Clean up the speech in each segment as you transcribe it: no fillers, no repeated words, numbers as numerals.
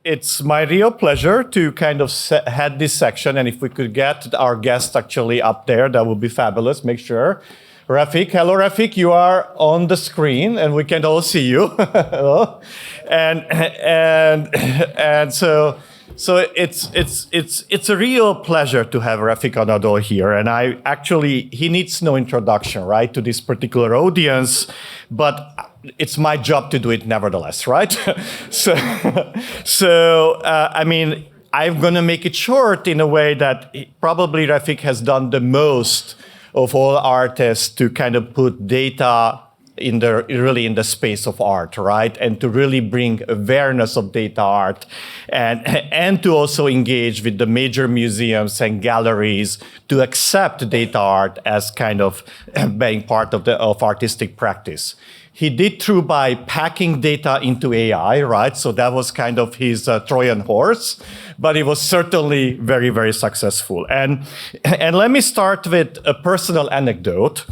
it's my real pleasure to kind of head this section. And if we could get our guest actually up there, that would be fabulous. Make sure. Refik, hello Refik, you are on the screen and we can all see you. and so it's a real pleasure to have Refik Anadol here. And he needs no introduction, right, to this particular audience, but it's my job to do it nevertheless, right? I mean, I'm going to make it short in a way that probably Refik has done the most of all artists to kind of put data in the space of art, right? And to really bring awareness of data art and to also engage with the major museums and galleries to accept data art as kind of being part of artistic practice. He did through by packing data into AI, right? So that was kind of his Trojan horse, but it was certainly very, very successful. And let me start with a personal anecdote.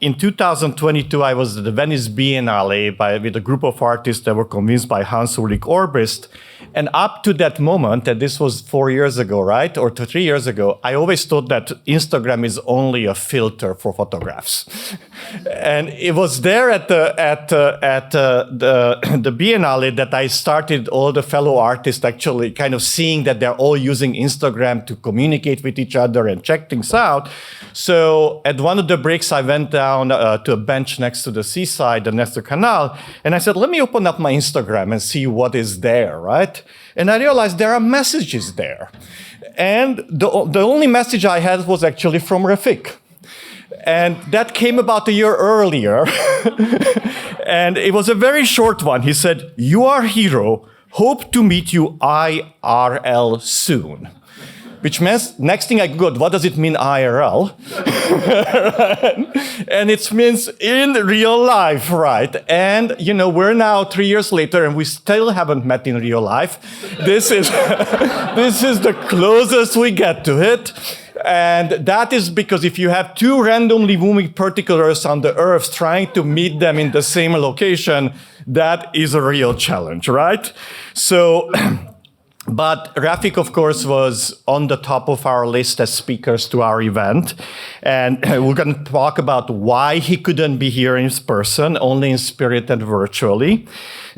In 2022, I was at the Venice Biennale with a group of artists that were convinced by Hans-Ulrich Obrist. And up to that moment, and this was 4 years ago, right? Or 3 years ago, I always thought that Instagram is only a filter for photographs. And it was there at the Biennale that I started all the fellow artists actually kind of seeing that they're all using Instagram to communicate with each other and check things out. So at one of the breaks, I went down to a bench next to the seaside, next to the canal, and I said, let me open up my Instagram and see what is there, right? And I realized there are messages there. And the only message I had was actually from Refik. And that came about a year earlier. And it was a very short one. He said, "You are hero. Hope to meet you IRL soon." Which means, next thing I Googled, what does it mean IRL? And it means in real life, right? And, you know, we're now 3 years later and we still haven't met in real life. This is the closest we get to it. And that is because if you have two randomly moving particulars on the Earth trying to meet them in the same location, that is a real challenge, right? So, but Refik, of course, was on the top of our list as speakers to our event. And we're going to talk about why he couldn't be here in person, only in spirit and virtually.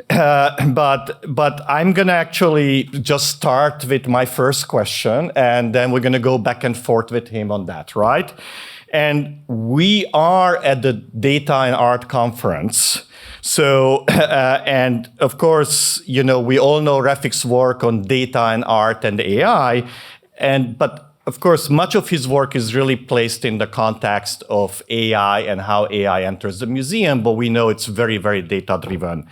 But I'm going to actually just start with my first question, and then we're going to go back and forth with him on that, right? And we are at the Data and Art Conference. So, and of course, you know, we all know Refik's work on data and art and AI, but of course, much of his work is really placed in the context of AI and how AI enters the museum, but we know it's very, very data-driven.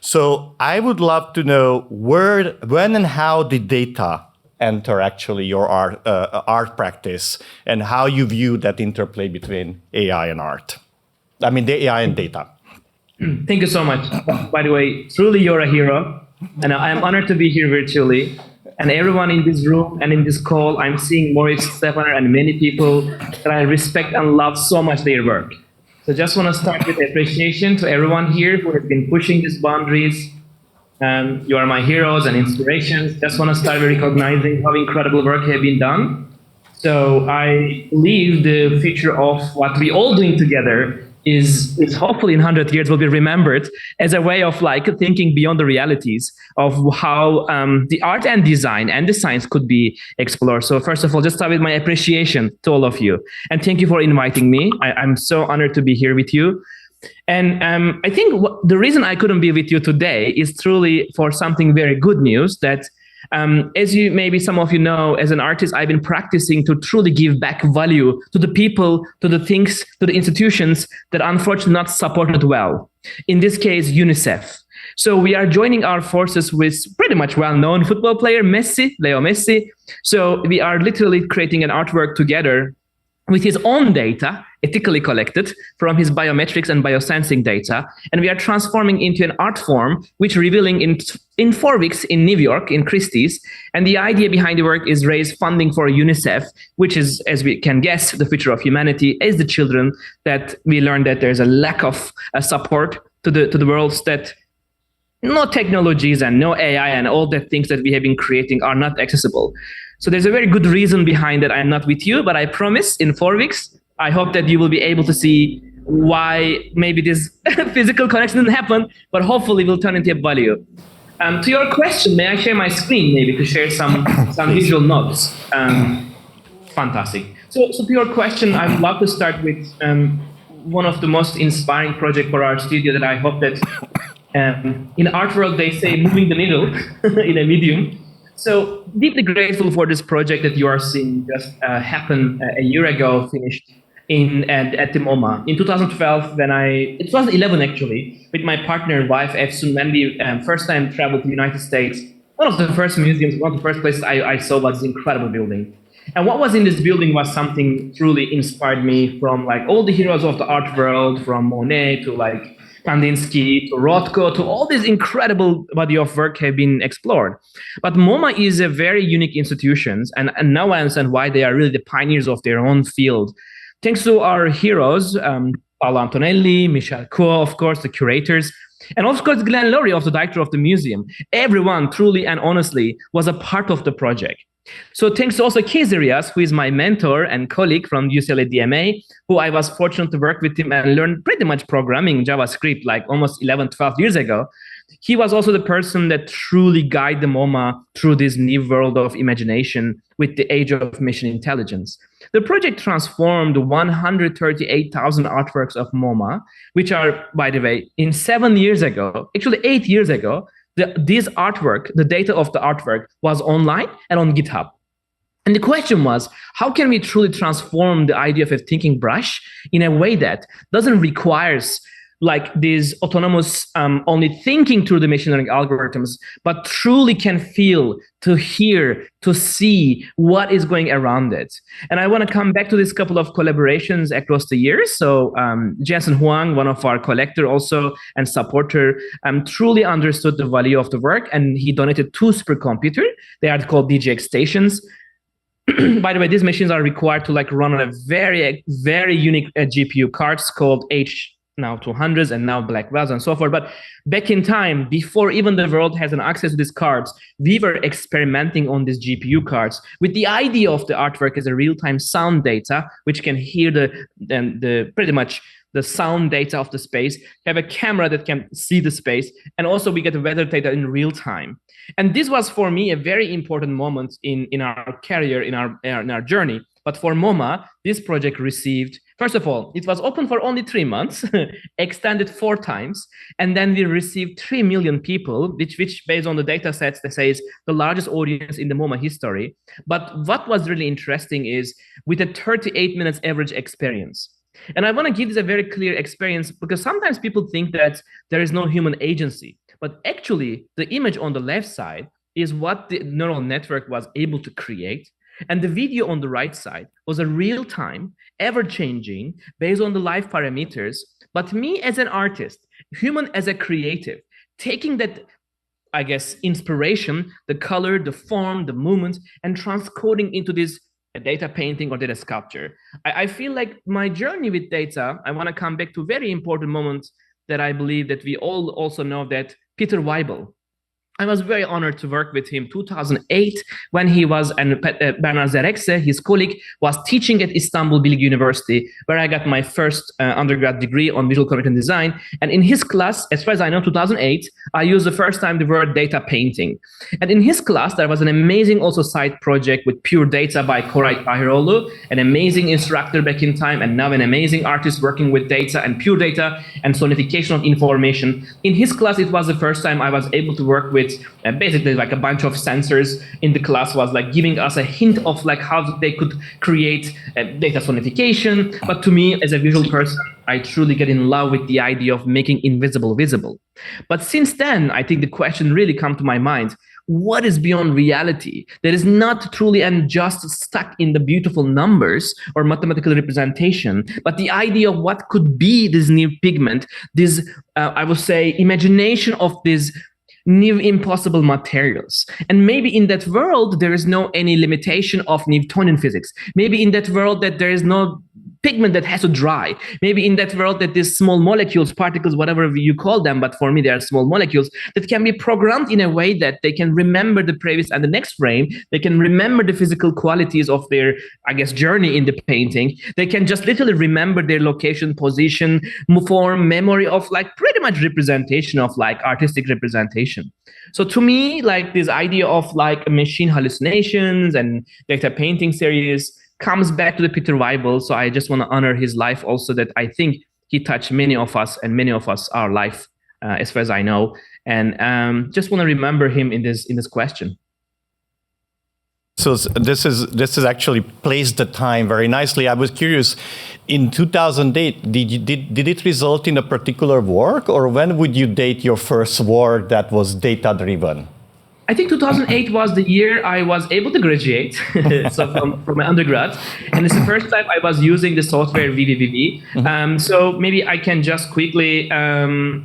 So I would love to know when and how did data enter actually your art practice, and how you view that interplay between AI and art. I mean, the AI and data. Thank you so much. By the way, truly you're a hero, and I'm honored to be here virtually. And everyone in this room and in this call, I'm seeing Maurice Stefaner and many people that I respect and love so much their work. So just want to start with appreciation to everyone here who has been pushing these boundaries. You are my heroes and inspirations. Just want to start by recognizing how incredible work has been done. So I believe the future of what we all doing together is hopefully in 100 years will be remembered as a way of like thinking beyond the realities of how the art and design and the science could be explored. So first of all, just start with my appreciation to all of you. And thank you for inviting me. I'm so honored to be here with you. And I think the reason I couldn't be with you today is truly for something very good news that as you maybe some of you know, as an artist, I've been practicing to truly give back value to the people, to the things, to the institutions that unfortunately not supported well. In this case, UNICEF. So we are joining our forces with pretty much well-known football player Leo Messi. So we are literally creating an artwork together with his own data, ethically collected from his biometrics and biosensing data. And we are transforming into an art form, which revealing in 4 weeks in New York, in Christie's. And the idea behind the work is raise funding for UNICEF, which is, as we can guess, the future of humanity, as the children that we learned that there's a lack of support to the worlds that no technologies and no AI and all the things that we have been creating are not accessible. So there's a very good reason behind that I'm not with you, but I promise in 4 weeks, I hope that you will be able to see why maybe this physical connection didn't happen, but hopefully will turn into a value. To your question, may I share my screen maybe to share some visual notes? Fantastic. So to your question, I would love to start with one of the most inspiring projects for our studio that I hope that in art world they say moving the needle in a medium. So deeply grateful for this project that you are seeing just happen a year ago, finished at the MoMA. In 2012, it was 2011 actually, with my partner and wife Efsun, when we first time traveled to the United States. One of the first museums, one of the first places I saw was this incredible building. And what was in this building was something truly inspired me, from like all the heroes of the art world, from Monet to like Kandinsky to Rothko to all this incredible body of work have been explored. But MoMA is a very unique institution, and now I understand why they are really the pioneers of their own field. Thanks to our heroes, Paolo Antonelli, Michel Coe, of course, the curators, and of course, Glenn Laurie, of the director of the museum. Everyone truly and honestly was a part of the project. So thanks to also Kees Arias, who is my mentor and colleague from UCLA DMA, who I was fortunate to work with him and learn pretty much programming JavaScript like almost 11, 12 years ago. He was also the person that truly guided the MoMA through this new world of imagination with the age of machine intelligence. The project transformed 138,000 artworks of MoMA, which are, by the way, in 7 years ago, actually 8 years ago, this artwork, the data of the artwork was online and on GitHub. And the question was, how can we truly transform the idea of a thinking brush in a way that doesn't require like this autonomous only thinking through the machine learning algorithms, but truly can feel, to hear, to see what is going around it. And I want to come back to this couple of collaborations across the years. So Jensen Huang, one of our collector also and supporter, truly understood the value of the work, and he donated 2 supercomputers. They are called DGX stations. By the way, these machines are required to like run on a very, very unique GPU cards called now 200s and now Blackwells and so forth. But back in time, before even the world has an access to these cards, we were experimenting on these GPU cards with the idea of the artwork as a real-time sound data, which can hear the pretty much the sound data of the space, have a camera that can see the space, and also we get the weather data in real time. And this was for me a very important moment in our career, in our journey. But for MoMA, this project received, first of all, it was open for only 3 months, extended 4 times, and then we received 3 million people, which based on the data sets, they say is the largest audience in the MoMA history. But what was really interesting is with a 38 minutes average experience. And I want to give this a very clear experience, because sometimes people think that there is no human agency. But actually, the image on the left side is what the neural network was able to create. And the video on the right side was a real-time, ever-changing, based on the live parameters. But me as an artist, human as a creative, taking that, I guess, inspiration, the color, the form, the movement, and transcoding into this data painting or data sculpture. I feel like my journey with data, I want to come back to a very important moment that I believe that we all also know, that Peter Weibel. I was very honored to work with him 2008 when he was, and Bernard Zerekse, his colleague, was teaching at Istanbul Bilgi University, where I got my first undergrad degree on visual computer design. And in his class, as far as I know, 2008, I used the first time the word data painting. And in his class, there was an amazing also side project with pure data by Koray Tahiroğlu, an amazing instructor back in time, and now an amazing artist working with data and pure data and sonification of information. In his class, it was the first time I was able to work with basically like a bunch of sensors in the class, was like giving us a hint of like how they could create data sonification. But to me, as a visual person, I truly get in love with the idea of making invisible visible. But since then, I think the question really come to my mind: what is beyond reality that is not truly and just stuck in the beautiful numbers or mathematical representation, but the idea of what could be this new pigment, this, I would say, imagination of these new impossible materials. And maybe in that world, there is no any limitation of Newtonian physics. Maybe in that world that there is no pigment that has to dry. Maybe in that world that these small molecules, particles, whatever you call them, but for me they are small molecules that can be programmed in a way that they can remember the previous and the next frame. They can remember the physical qualities of their, I guess, journey in the painting. They can just literally remember their location, position, form, memory of like pretty much representation of like artistic representation. So to me, like this idea of like machine hallucinations and data painting series comes back to the Peter Weibel. So I just want to honor his life also, that I think he touched many of us and many of us our life, as far as I know. And just want to remember him in this question. So this is actually placed the time very nicely. I was curious, in 2008, did it result in a particular work, or when would you date your first work that was data driven? I think 2008 was the year I was able to graduate so from my undergrad. And it's the first time I was using the software VVVV. So maybe I can just quickly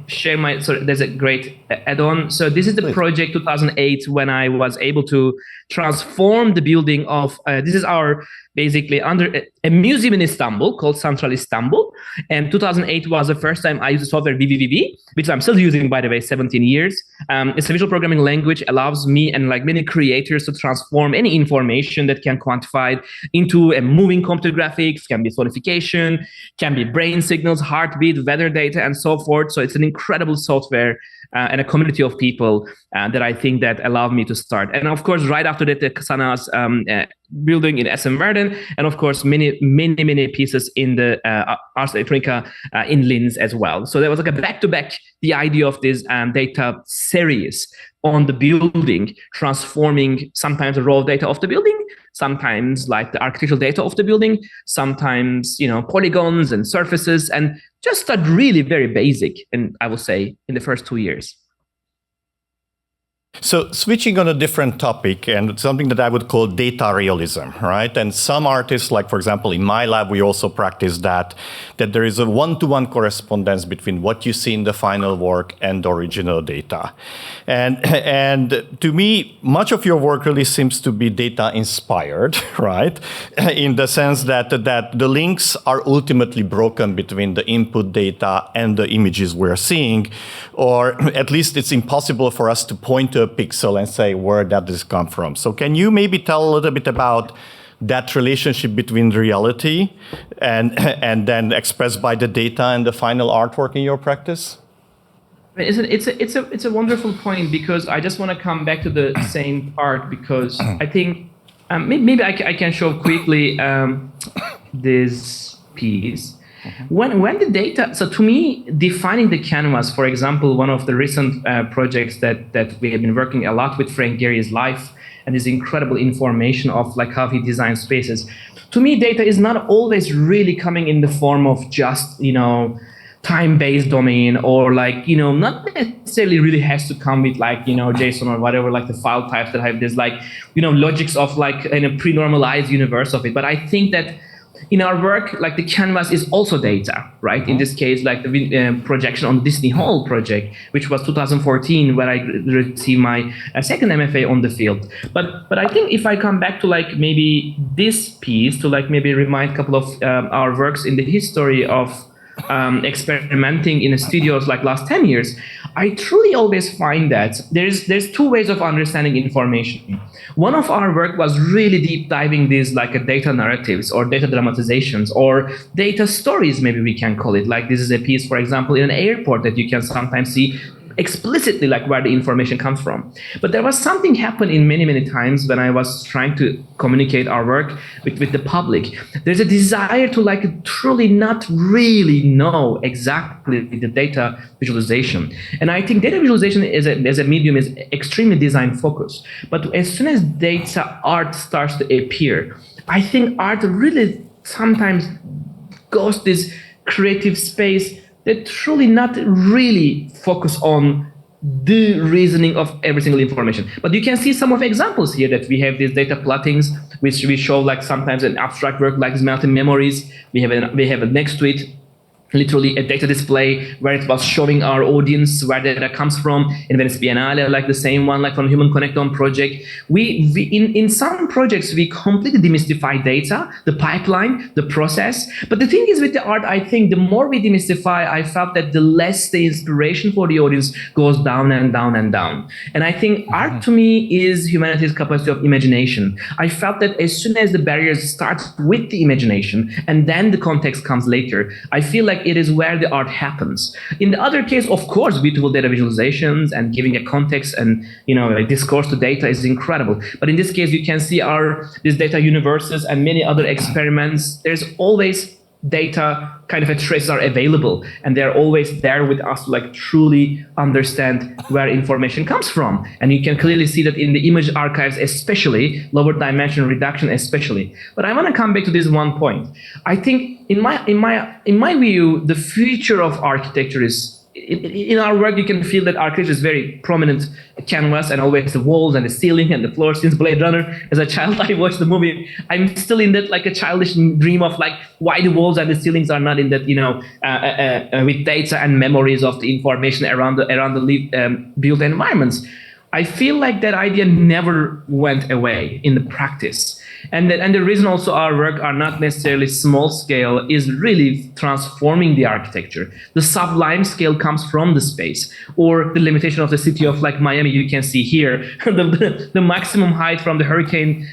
share my, so there's a great add-on. So this is the project 2008 when I was able to transform the building of, this is our basically under a museum in Istanbul called Central Istanbul. And 2008 was the first time I used the software VVVV, which I'm still using, by the way, 17 years. It's a visual programming language, allows me and like many creators to transform any information that can quantify into a moving computer graphics, can be sonification, can be brain signals, heartbeat, weather data, and so forth. So it's an incredible software and a community of people that I think that allowed me to start. And of course, right after that, the Sana's building in SM Verden, and of course, many pieces in the Ars Electronica in Linz as well. So there was like a back-to-back, the idea of this data series on the building, transforming sometimes the raw data of the building, sometimes like the architectural data of the building, sometimes, you know, polygons and surfaces, and just start really very basic, and I will say in the first 2 years. So switching on a different topic, and something that I would call data realism, right? And some artists, like for example, in my lab, we also practice that there is a one-to-one correspondence between what you see in the final work and the original data. And to me, much of your work really seems to be data inspired, right? In the sense that the links are ultimately broken between the input data and the images we're seeing, or at least it's impossible for us to point to a pixel and say where that does come from. So can you maybe tell a little bit about that relationship between reality and then expressed by the data and the final artwork in your practice? It's a wonderful point, because I just want to come back to the same part, because I think maybe I can show quickly this piece. When the data, so to me, defining the canvas, for example, one of the recent projects that we have been working a lot with Frank Gehry's life and his incredible information of like how he designs spaces. To me, data is not always really coming in the form of just, you know, time-based domain, or like, you know, not necessarily really has to come with like, you know, JSON or whatever, like the file types that have this like, you know, logics of like in a pre-normalized universe of it. But I think that in our work, like the canvas is also data, right? In this case, like the projection on Disney Hall project, which was 2014, where I received my second MFA on the field. But I think if I come back to like maybe this piece to like maybe remind a couple of our works in the history of experimenting in the studios like last 10 years, I truly always find that there's two ways of understanding information. One of our work was really deep diving these like data narratives or data dramatizations or data stories, maybe we can call it. Like this is a piece, for example, in an airport that you can sometimes see explicitly like where the information comes from. But there was something happen in many times when I was trying to communicate our work with the public. There's a desire to like truly not really know exactly the data visualization. And I think data visualization as a medium is extremely design focused. But as soon as data art starts to appear, I think art really sometimes goes this creative space that truly not really focus on the reasoning of every single information. But you can see some of examples here that we have these data plottings, which we show like sometimes an abstract work like melting memories. We have a next to it literally a data display where it was showing our audience where data comes from. In Venice Biennale, like the same one, like from Human Connectome project. In some projects, we completely demystify data, the pipeline, the process. But the thing is with the art, I think the more we demystify, I felt that the less the inspiration for the audience goes down and down and down. And I think art to me is humanity's capacity of imagination. I felt that as soon as the barriers start with the imagination and then the context comes later, I feel like it is where the art happens. In the other case, of course, beautiful data visualizations and giving a context and a discourse to data is incredible. But in this case, you can see these data universes and many other experiments. There's always data kind of traces are available, and they're always there with us to like truly understand where information comes from. And you can clearly see that in the image archives, especially lower dimension reduction, especially. But I want to come back to this one point. I think in my view, the future of architecture is, in our work, you can feel that architecture is very prominent canvas and always the walls and the ceiling and the floor. Since Blade Runner, as a child, I watched the movie. I'm still in that like a childish dream of like why the walls and the ceilings are not in that, with data and memories of the information around the built environments. I feel like that idea never went away in the practice. And the reason also our work are not necessarily small scale is really transforming the architecture. The sublime scale comes from the space, or the limitation of the city of like Miami, you can see here, the maximum height from the hurricane,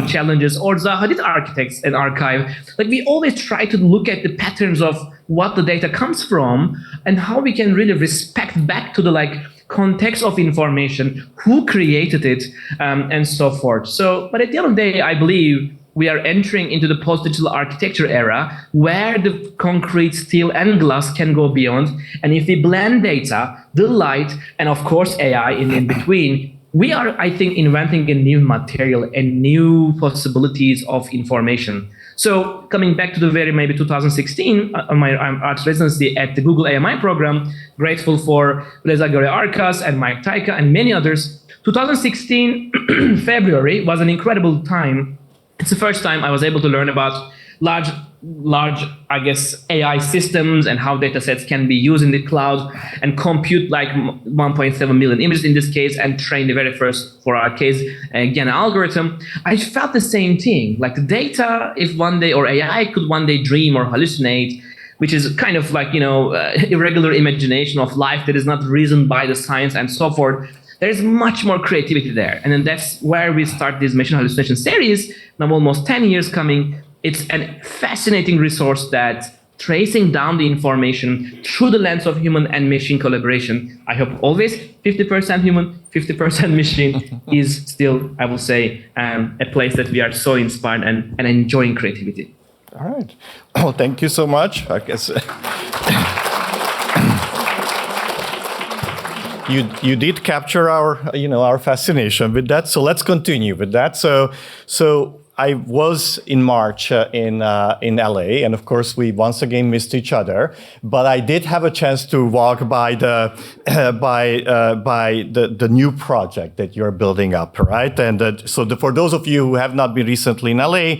challenges, or Zaha Hadid architects and archive. Like we always try to look at the patterns of what the data comes from and how we can really respect back to the like context of information, who created it, and so forth. So, but at the end of the day, I believe we are entering into the post-digital architecture era where the concrete, steel, and glass can go beyond. And if we blend data, the light, and of course AI in between, we are, I think, inventing a new material and new possibilities of information. So coming back to the maybe 2016, my art residency at the Google AMI program, grateful for Reza Gore Arkas and Mike Taika and many others. 2016 February was an incredible time. It's the first time I was able to learn about large, I guess, AI systems and how data sets can be used in the cloud and compute like 1.7 million images in this case and train the very first, for our case, again, algorithm. I felt the same thing, like the data, if one day, or AI could one day dream or hallucinate, which is kind of like, irregular imagination of life that is not reasoned by the science and so forth. There's much more creativity there. And then that's where we start this machine hallucination series, now almost 10 years coming. It's a fascinating resource that tracing down the information through the lens of human and machine collaboration. I hope always 50% human, 50% machine is still, I will say, a place that we are so inspired and enjoying creativity. All right. Oh, thank you so much. I guess you did capture our fascination with that. So let's continue with that. So I was in March in LA, and of course we once again missed each other. But I did have a chance to walk by the new project that you're building up, right? And for those of you who have not been recently in LA,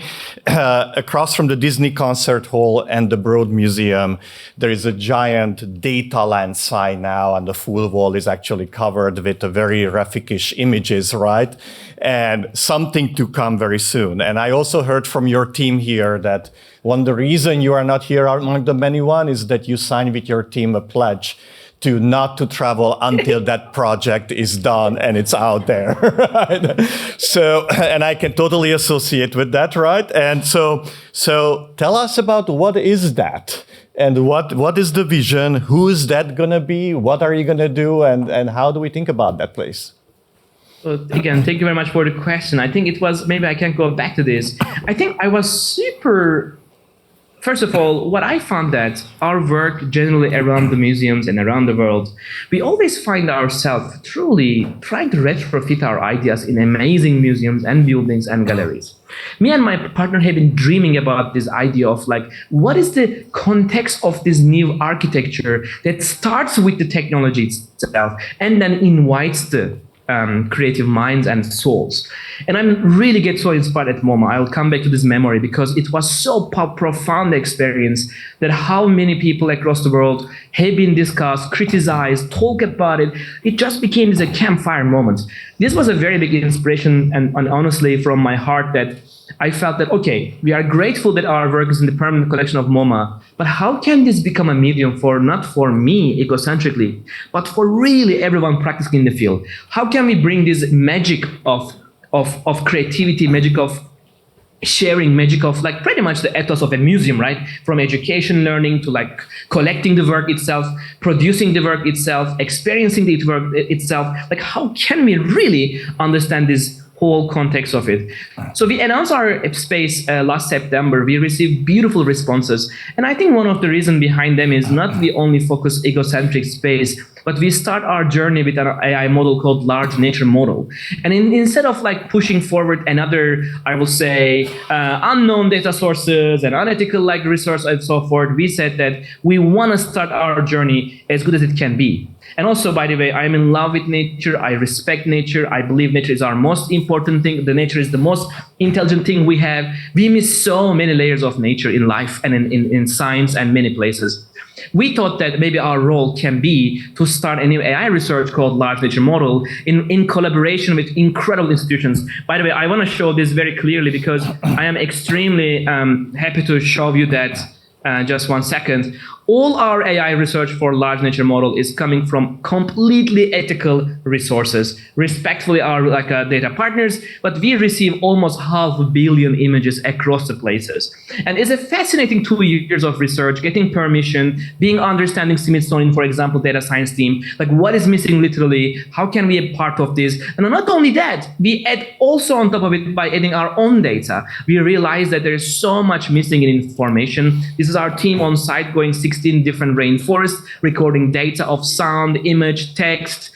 across from the Disney Concert Hall and the Broad Museum, there is a giant data land sign now, and the full wall is actually covered with a very Refik-ish images, right? And something to come very soon. And I also heard from your team here that the reason you are not here among the many one is that you signed with your team a pledge to not to travel until that project is done and it's out there. Right? So, and I can totally associate with that, right? And so tell us about what is that? And what is the vision? Who is that gonna be? What are you gonna do? And how do we think about that place? So again, thank you very much for the question. I think it was, maybe I can go back to this. I think I was super, first of all, what I found that our work generally around the museums and around the world, we always find ourselves truly trying to retrofit our ideas in amazing museums and buildings and galleries. Me and my partner have been dreaming about this idea of like, what is the context of this new architecture that starts with the technology itself and then invites the creative minds and souls. And I really get so inspired at MoMA. I'll come back to this memory because it was so profound experience that how many people across the world have been discussed, criticized, talk about it. It just became this a campfire moment. This was a very big inspiration and honestly from my heart that I felt that, okay, we are grateful that our work is in the permanent collection of MoMA, but how can this become a medium for, not for me egocentrically, but for really everyone practicing in the field? How can we bring this magic of creativity, magic of sharing, magic of like pretty much the ethos of a museum, right? From education, learning to like collecting the work itself, producing the work itself, experiencing the work itself. Like how can we really understand this whole context of it? So we announced our space last September. We received beautiful responses. And I think one of the reasons behind them is not we only focus egocentric space, but we start our journey with an AI model called large nature model. And instead of like pushing forward another, I will say, unknown data sources and unethical like resource and so forth, we said that we want to start our journey as good as it can be. And also, by the way, I'm in love with nature. I respect nature. I believe nature is our most important thing. The nature is the most intelligent thing we have. We miss so many layers of nature in life and in science and many places. We thought that maybe our role can be to start a new AI research called Large Nature Model in collaboration with incredible institutions. By the way, I want to show this very clearly because I am extremely happy to show you that. Just 1 second. All our AI research for large nature model is coming from completely ethical resources, respectfully our like data partners, but we receive almost 500 million images across the places. And it's a fascinating 2 years of research, getting permission, being understanding Smithsonian, for example, data science team, like what is missing literally, how can we be a part of this? And not only that, we add also on top of it by adding our own data. We realize that there is so much missing in information. This is our team on site going 16 different rainforests, recording data of sound, image, text,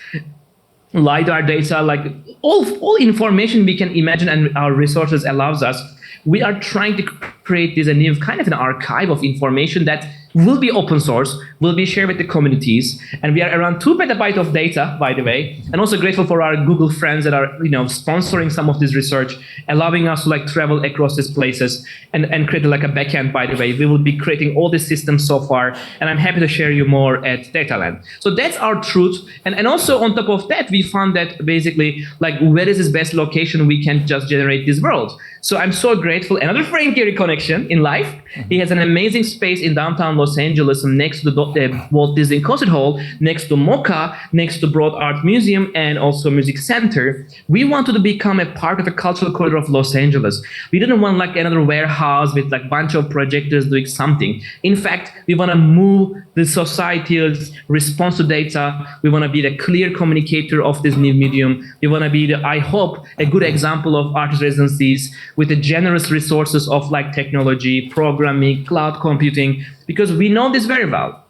LiDAR data, like all information we can imagine and our resources allows us. We are trying to create this a new kind of an archive of information that will be open source, will be shared with the communities. And we are around 2 petabytes of data, by the way, and also grateful for our Google friends that are, sponsoring some of this research, allowing us to like travel across these places and create like a backend, by the way. We will be creating all these systems so far, and I'm happy to share you more at DataLand. So that's our truth. And also on top of that, we found that basically like where is this best location we can just generate this world. So I'm so grateful. Another Frank Gehry connection in life. He has an amazing space in downtown Los Angeles next to the Walt Disney Concert Hall, next to MoCA, next to Broad Art Museum, and also Music Center. We wanted to become a part of the cultural corridor of Los Angeles. We didn't want like another warehouse with like bunch of projectors doing something. In fact, we want to move the society's response to data. We want to be the clear communicator of this new medium. We want to be, I hope, a good example of artist residencies with the generous resources of like technology, programming, cloud computing, because we know this very well.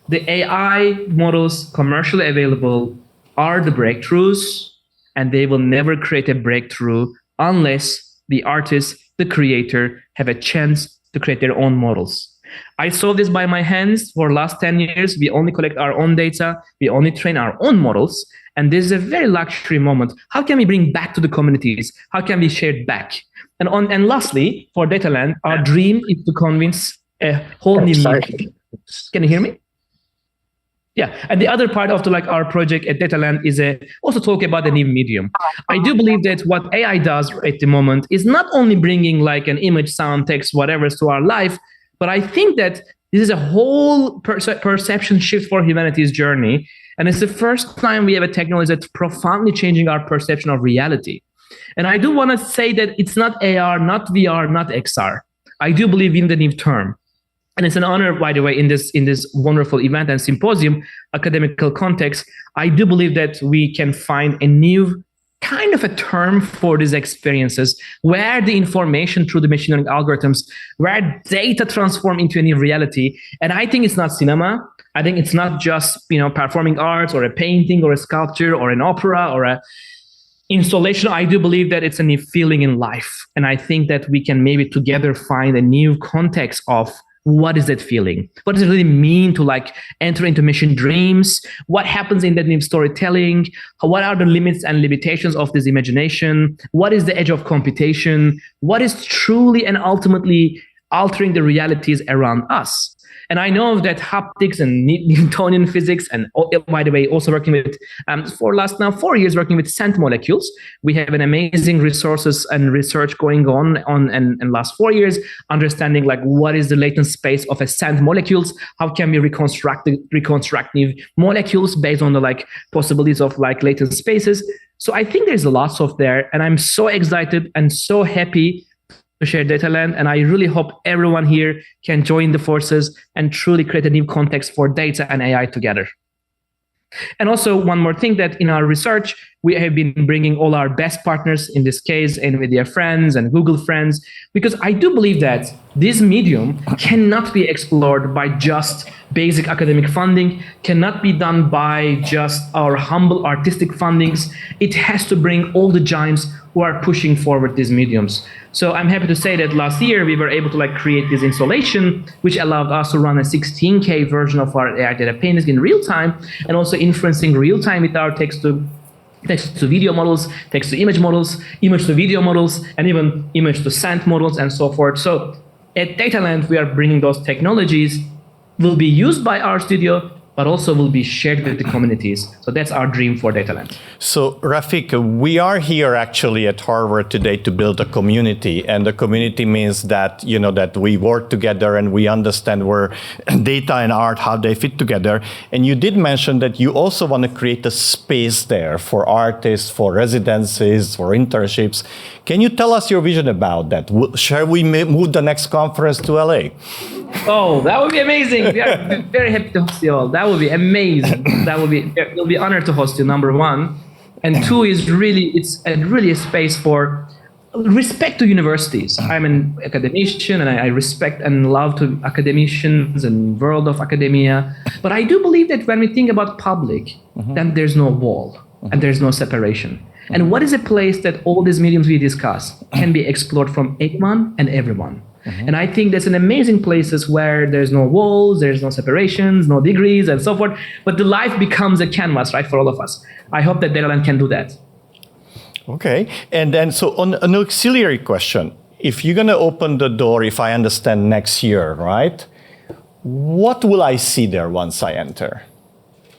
The AI models commercially available are the breakthroughs, and they will never create a breakthrough unless the artist, the creator, have a chance to create their own models. I saw this by my hands for the last 10 years. We only collect our own data. We only train our own models. And this is a very luxury moment. How can we bring back to the communities? How can we share it back? And lastly, for DataLand, our dream is to convince a whole new medium. Can you hear me? Yeah, and the other part of our project at DataLand is also talk about the new medium. I do believe that what AI does at the moment is not only bringing like an image, sound, text, whatever to our life, but I think that this is a whole perception shift for humanity's journey. And it's the first time we have a technology that's profoundly changing our perception of reality. And I do want to say that it's not AR, not VR, not XR. I do believe in the new term. And it's an honor, by the way, in this wonderful event and symposium, academical context, I do believe that we can find a new kind of a term for these experiences where the information through the machine learning algorithms, where data transform into a new reality. And I think it's not cinema. I think it's not just, performing arts or a painting or a sculpture or an opera or a installation. I do believe that it's a new feeling in life. And I think that we can maybe together find a new context of what is that feeling? What does it really mean to like enter into machine dreams? What happens in that new storytelling? What are the limits and limitations of this imagination? What is the edge of computation? What is truly and ultimately altering the realities around us? And I know that haptics and Newtonian physics, and by the way, also working with, for last now 4 years, working with scent molecules. We have an amazing resources and research going on and last 4 years, understanding like what is the latent space of a scent molecules, how can we reconstruct new molecules based on the like possibilities of like latent spaces. So I think there's lots of there, and I'm so excited and so happy to share DataLand, and I really hope everyone here can join the forces and truly create a new context for data and AI together. And also one more thing, that in our research, we have been bringing all our best partners, in this case, NVIDIA friends and Google friends, because I do believe that this medium cannot be explored by just basic academic funding, cannot be done by just our humble artistic fundings. It has to bring all the giants who are pushing forward these mediums. So I'm happy to say that last year we were able to like create this installation, which allowed us to run a 16K version of our AI data paintings in real time, and also inferencing real time with our text to video models, text to image models, image to video models, and even image to scent models and so forth. So at DataLand, we are bringing those technologies, will be used by our studio, but also will be shared with the communities. So that's our dream for DataLand. So Refik, we are here actually at Harvard today to build a community, and the community means that, you know, that we work together and we understand where data and art, how they fit together. And you did mention that you also want to create a space there for artists, for residencies, for internships. Can you tell us your vision about that? Shall we move the next conference to LA? Oh, that would be amazing. We are very happy to host you all. That would be amazing. It'll be honored to host you, number one. And two is it's really a space for respect to universities. I'm an academician, and I respect and love to academicians and world of academia. But I do believe that when we think about public, then there's no wall and there's no separation. And what is a place that all these mediums we discuss can be explored from anyone and everyone? And I think there's an amazing places where there's no walls, there's no separations, no degrees, and so forth. But the life becomes a canvas, right, for all of us. I hope that DataLand can do that. Okay. And then, so on an auxiliary question, if you're going to open the door, if I understand, next year, right, what will I see there once I enter?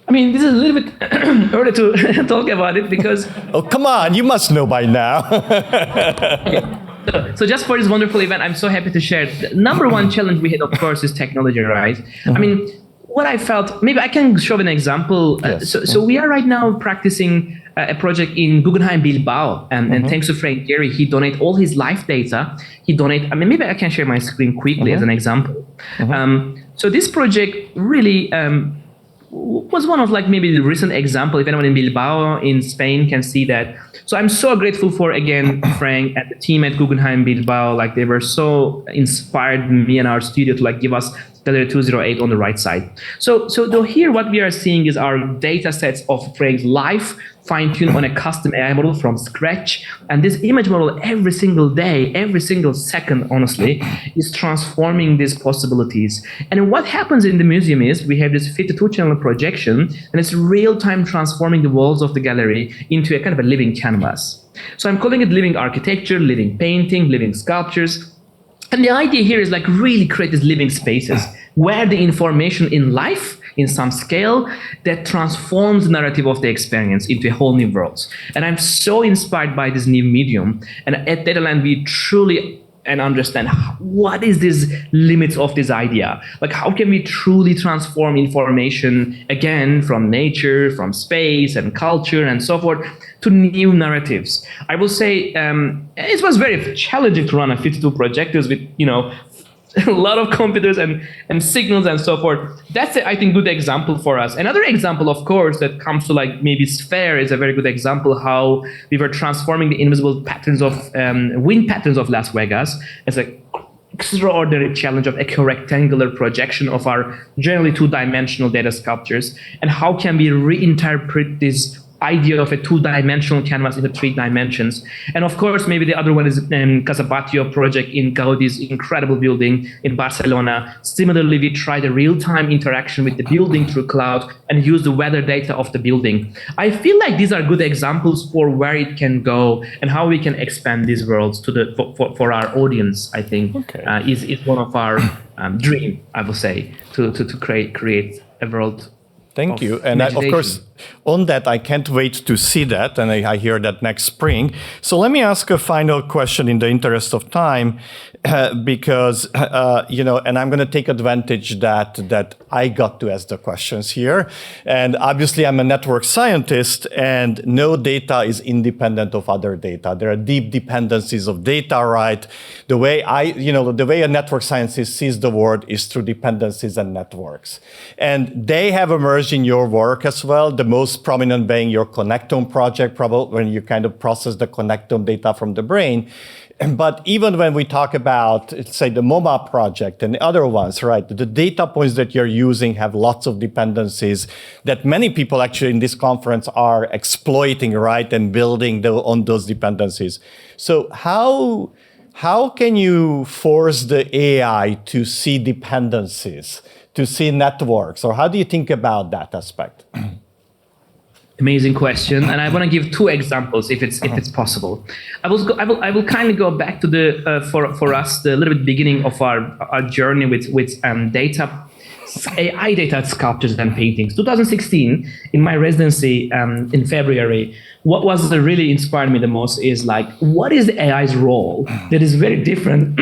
I mean, this is a little bit early to talk about it because... Oh, come on, you must know by now. Okay. So just for this wonderful event, I'm so happy to share. The number one challenge we had, of course, is technology, right? I mean, what I felt, maybe I can show an example. Yes. So we are right now practicing a project in Guggenheim Bilbao, and thanks to Frank Gehry, he donated all his live data. Maybe I can share my screen quickly as an example. So this project really was one of like maybe the recent example. If anyone in Bilbao in Spain can see that. So I'm so grateful for, again, Frank and the team at Guggenheim Bilbao. Like they were so inspired me and our studio to like give us Gallery 208 on the right side. So though here what we are seeing is our data sets of Frank's life fine-tuned on a custom AI model from scratch. And this image model every single day, every single second, honestly, is transforming these possibilities. And what happens in the museum is we have this 52-channel projection, and it's real-time transforming the walls of the gallery into a kind of a living canvas. So I'm calling it living architecture, living painting, living sculptures. And the idea here is like really create these living spaces where the information in life, in some scale, that transforms the narrative of the experience into a whole new world. And I'm so inspired by this new medium. And at DataLand, we truly understand what is these limits of this idea. Like how can we truly transform information, again, from nature, from space and culture and so forth, to new narratives. I will say it was very challenging to run a 52 projectors with, a lot of computers and signals and so forth. That's, I think, good example for us. Another example, of course, that comes to like maybe Sphere is a very good example how we were transforming the invisible patterns of wind patterns of Las Vegas as a extraordinary challenge of equirectangular projection of our generally two-dimensional data sculptures. And how can we reinterpret these idea of a two-dimensional canvas in the 3 dimensions. And of course, maybe the other one is Casa Batlló project in Gaudi's incredible building in Barcelona. Similarly, we tried a real-time interaction with the building through cloud and use the weather data of the building. I feel like these are good examples for where it can go and how we can expand these worlds to for our audience. I think is one of our dream, I would say, to create a world. Thank you. And of course, on that, I can't wait to see that. And I hear that next spring. So let me ask a final question in the interest of time, because, and I'm going to take advantage that I got to ask the questions here. And obviously, I'm a network scientist, and no data is independent of other data. There are deep dependencies of data, right? The way the way a network scientist sees the world is through dependencies and networks. And they have emerged in your work as well. The most prominent being your connectome project, probably when you kind of process the connectome data from the brain. But even when we talk about, say, the MoMA project and the other ones, right, the data points that you're using have lots of dependencies that many people actually in this conference are exploiting, right, and building on those dependencies. So how can you force the AI to see dependencies, to see networks, or how do you think about that aspect? Amazing question, and I want to give 2 examples if it's possible. I will kindly go back to the for us the little bit beginning of our journey with data, AI data sculptures and paintings. 2016, in my residency in February, what really inspired me the most is like, what is the AI's role that is very different,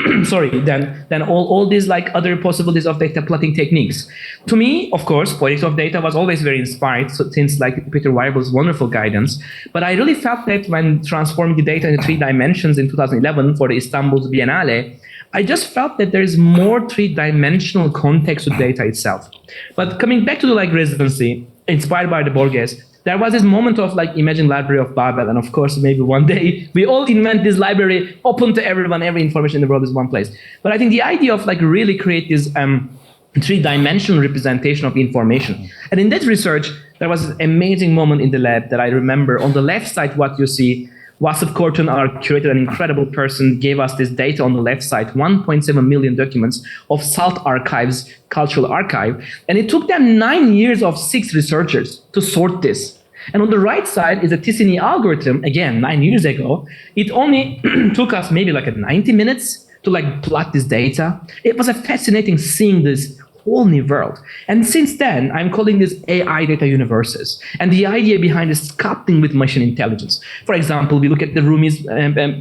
than all these like other possibilities of data plotting techniques. To me, of course, poetics of data was always very inspired since like Peter Weibel's wonderful guidance. But I really felt that when transforming the data into 3 dimensions in 2011 for the Istanbul's Biennale, I just felt that there is more 3-dimensional context to data itself. But coming back to the like residency, inspired by the Borges, there was this moment of like imagine library of Babel, and of course maybe one day we all invent this library open to everyone, every information in the world is one place. But I think the idea of like really create this 3-dimensional representation of information. And in that research, there was an amazing moment in the lab that I remember. On the left side, what you see, Wasif Kortun, our curator, an incredible person, gave us this data on the left side, 1.7 million documents of SALT Archives, Cultural Archive. And it took them 9 years of 6 researchers to sort this. And on the right side is a Ticini algorithm, again, 9 years ago. It only took us maybe like 90 minutes to like plot this data. It was a fascinating seeing this whole new world. And since then, I'm calling this AI data universes. And the idea behind is sculpting with machine intelligence. For example, we look at the Rumi's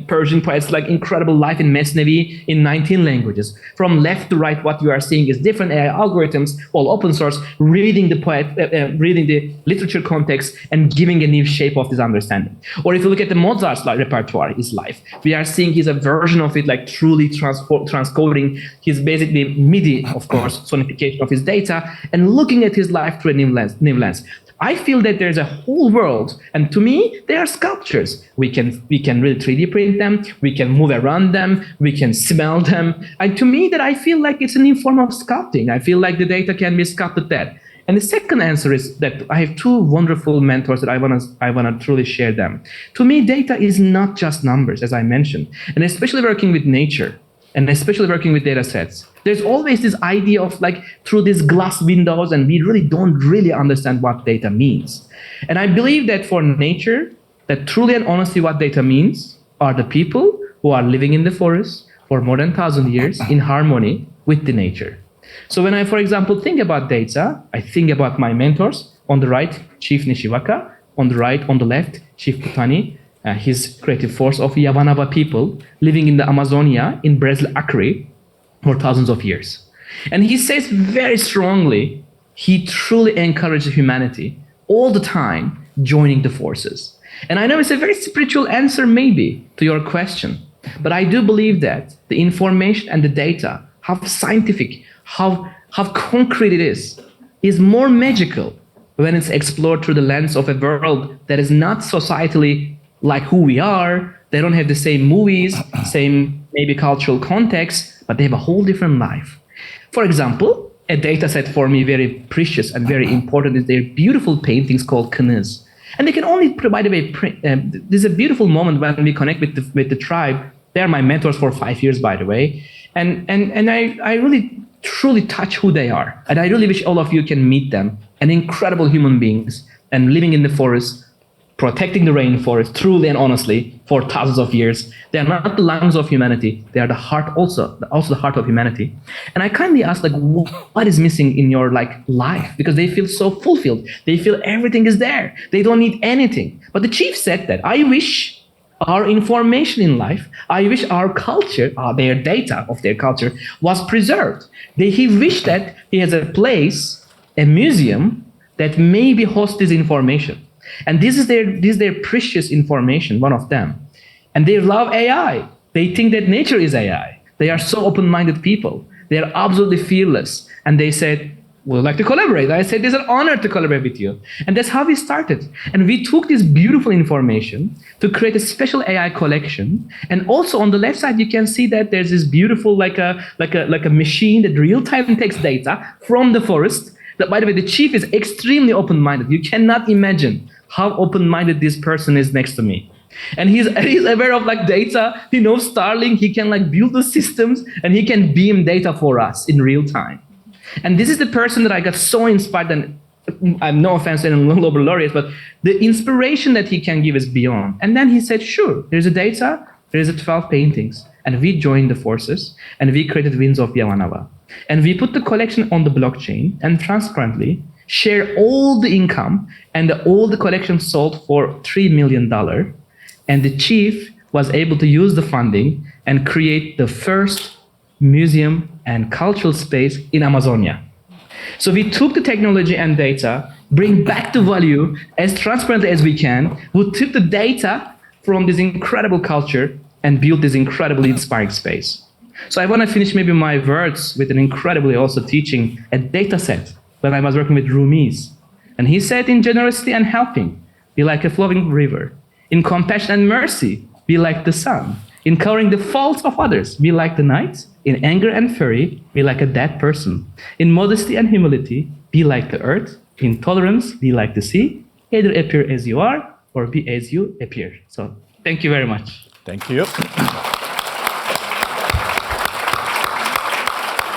Persian poets, like incredible life in Mesnevi in 19 languages. From left to right, what you are seeing is different AI algorithms, all open source, reading the literature context and giving a new shape of this understanding. Or if you look at the Mozart's repertoire, his life, we are seeing his a version of it, like truly transcoding his basically MIDI, of course, of his data, and looking at his life through a new lens. I feel that there's a whole world, and to me, they are sculptures. We can really 3D print them, we can move around them, we can smell them. And to me, that I feel like it's a new form of sculpting. I feel like the data can be sculpted there. And the second answer is that I have 2 wonderful mentors that I wanna truly share them. To me, data is not just numbers, as I mentioned, and especially working with nature, and especially working with data sets. There's always this idea of like through these glass windows, and we really don't really understand what data means. And I believe that for nature, that truly and honestly what data means are the people who are living in the forest for more than 1,000 years in harmony with the nature. So when I, for example, think about data, I think about my mentors. On the right, Chief Nishiwaka. On the left, Chief Putani. His creative force of Yavanava people living in the Amazonia in Brazil, Acre, for thousands of years. And he says very strongly, he truly encourages humanity all the time joining the forces. And I know it's a very spiritual answer maybe to your question, but I do believe that the information and the data, how scientific, how concrete it is more magical when it's explored through the lens of a world that is not societally like who we are. They don't have the same movies, same maybe cultural context, but they have a whole different life. For example, a data set for me very precious and very important is their beautiful paintings called canoes. And they can only, by the way, there's a beautiful moment when we connect with the tribe. They are my mentors for 5 years, by the way. And I really, truly touch who they are. And I really wish all of you can meet them. And incredible human beings and living in the forest, protecting the rainforest truly and honestly for thousands of years. They are not the lungs of humanity. They are the heart also the heart of humanity. And I kindly ask, like, what is missing in your life? Because they feel so fulfilled. They feel everything is there. They don't need anything. But the chief said that, I wish our information in life, I wish our culture, their data of their culture was preserved. He wished that he has a place, a museum that maybe hosts this information. And this is their precious information, one of them. And they love AI. They think that nature is AI. They are so open-minded people. They are absolutely fearless. And they said, we'd like to collaborate. I said, it's an honor to collaborate with you. And that's how we started. And we took this beautiful information to create a special AI collection. And also on the left side, you can see that there's this beautiful, like a machine that real-time takes data from the forest. That, by the way, the chief is extremely open-minded. You cannot imagine how open-minded this person is next to me. And he's aware of data. He knows Starlink. He can build the systems and he can beam data for us in real time. And this is the person that I got so inspired, and I have no offense to any Nobel laureates, but the inspiration that he can give is beyond. And then he said, sure, there's a data, there's a 12 paintings. And we joined the forces and we created Winds of Yavanava. And we put the collection on the blockchain and transparently share all the income, and all the collection sold for $3 million. And the chief was able to use the funding and create the first museum and cultural space in Amazonia. So we took the technology and data, bring back the value as transparently as we can. We took the data from this incredible culture and built this incredibly inspiring space. So I want to finish maybe my words with an incredibly also teaching a data set when I was working with Rumis. And he said, in generosity and helping, be like a flowing river. In compassion and mercy, be like the sun. In covering the faults of others, be like the night. In anger and fury, be like a dead person. In modesty and humility, be like the earth. In tolerance, be like the sea. Either appear as you are or be as you appear. So thank you very much. Thank you.